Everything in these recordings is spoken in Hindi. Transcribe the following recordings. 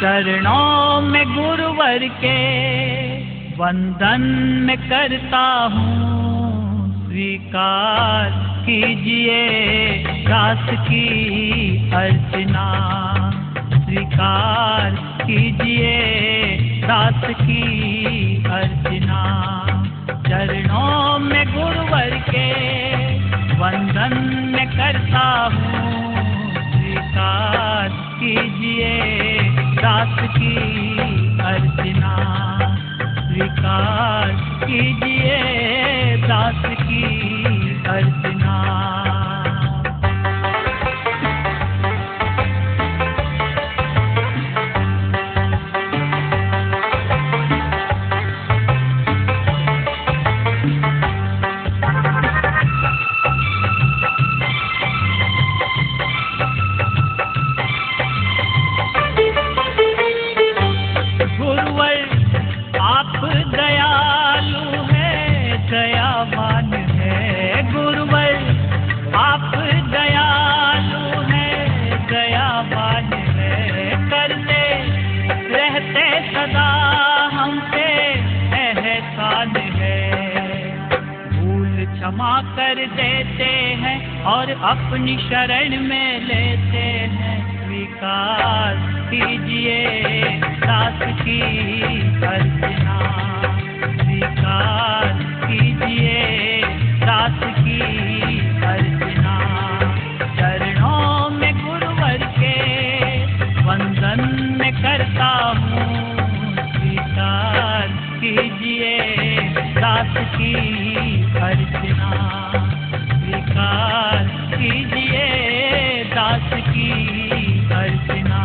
चरणों में गुरुवर के वंदन करता हूँ, स्वीकार कीजिए दास की अर्चना, स्वीकार कीजिए दास की अर्चना। चरणों में गुरुवर के वंदन करता हूँ, स्वीकार कीजिए दास की अर्चना, स्वीकार कीजिए दास की अर्चना। क्षमा कर देते हैं और अपनी शरण में लेते हैं, स्वीकार कीजिए दास की अर्चना, स्वीकार कीजिए दास की अर्चना। चरणों में गुरुवर के वंदन करता हूँ, स्वीकार कीजिए दास की अर्चना, स्वीकार कीजिए दास की अर्चना।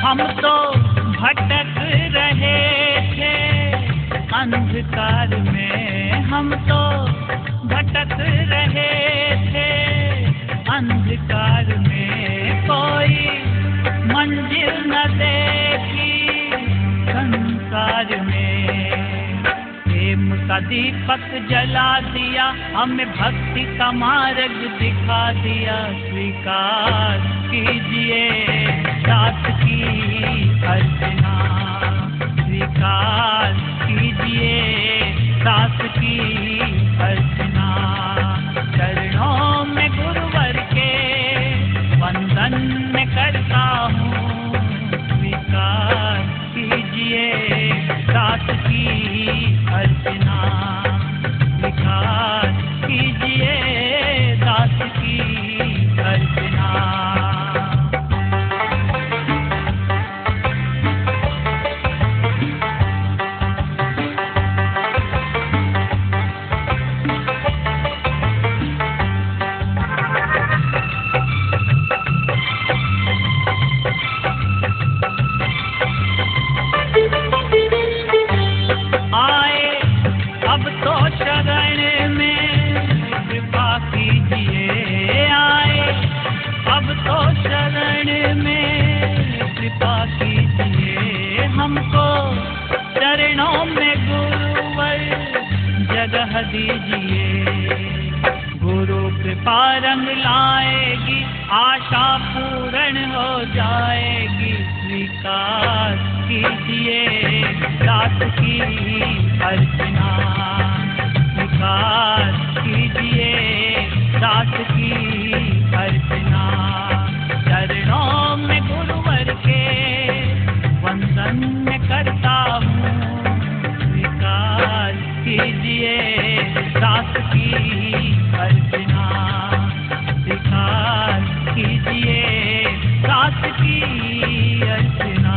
हम तो भटक रहे थे अंधकार में, हम तो भटक रहे थे अंधकार में, कोई मंजिल न देखी संसार में। प्रेम का दीपक जला दिया, हमें भक्ति का मार्ग दिखा दिया, स्वीकार कीजिए दास की अर्चना, स्वीकार कीजिए दास की अर्चना। चरणों में गुरुवर के वंदन करता हूँ, स्वीकार कीजिए दास की अर्चना, स्वीकार कीजिए दास की अर्चना। अब तो शरण में कृपा कीजिए, आए अब तो शरण में कृपा कीजिए, हमको चरणों में गुरुवर जगह दीजिए। गुरु कृपा रंग लाएगी, आशा पूर्ण हो जाएगी, स्वीकार कीजिए दास की अर्चना, स्वीकार कीजिए दास की अर्चना। चरणों में गुरुवर के वंदन करता हूँ, स्वीकार कीजिए दास की अर्चना, स्वीकार कीजिए दास की अर्चना।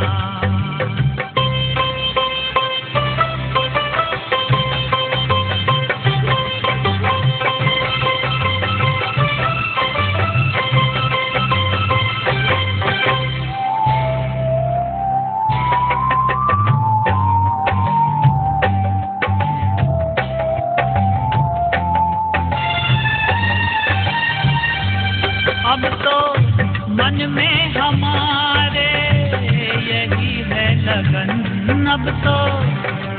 अब तो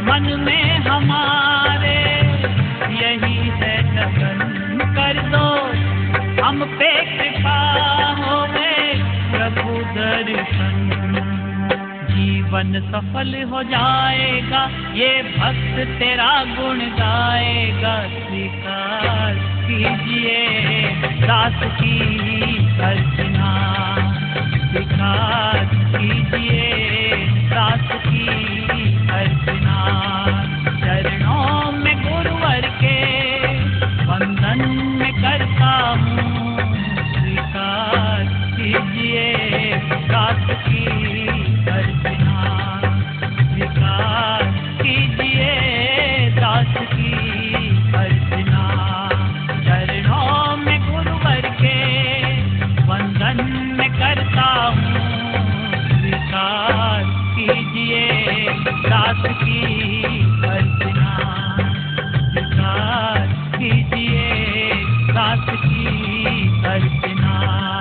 मन में हमारे यही है लगन, कर दो हम पे कृपा होवे प्रभु दर्शन। जीवन सफल हो जाएगा, ये भक्त तेरा गुण गाएगा। स्वीकार कीजिए दास की अर्चना, स्वीकार कीजिए दास की अर्चना। चरणों में गुरुवर के वंदन में करता हूँ, स्वीकार कीजिए दास की अर्चना, स्वीकार कीजिए दास की अर्चना। चरणों में गुरुवर के वंदन में करता हूँ, स्वीकार कीजिए दास की अर्चना, स्वीकार कीजिए दास की अर्चना।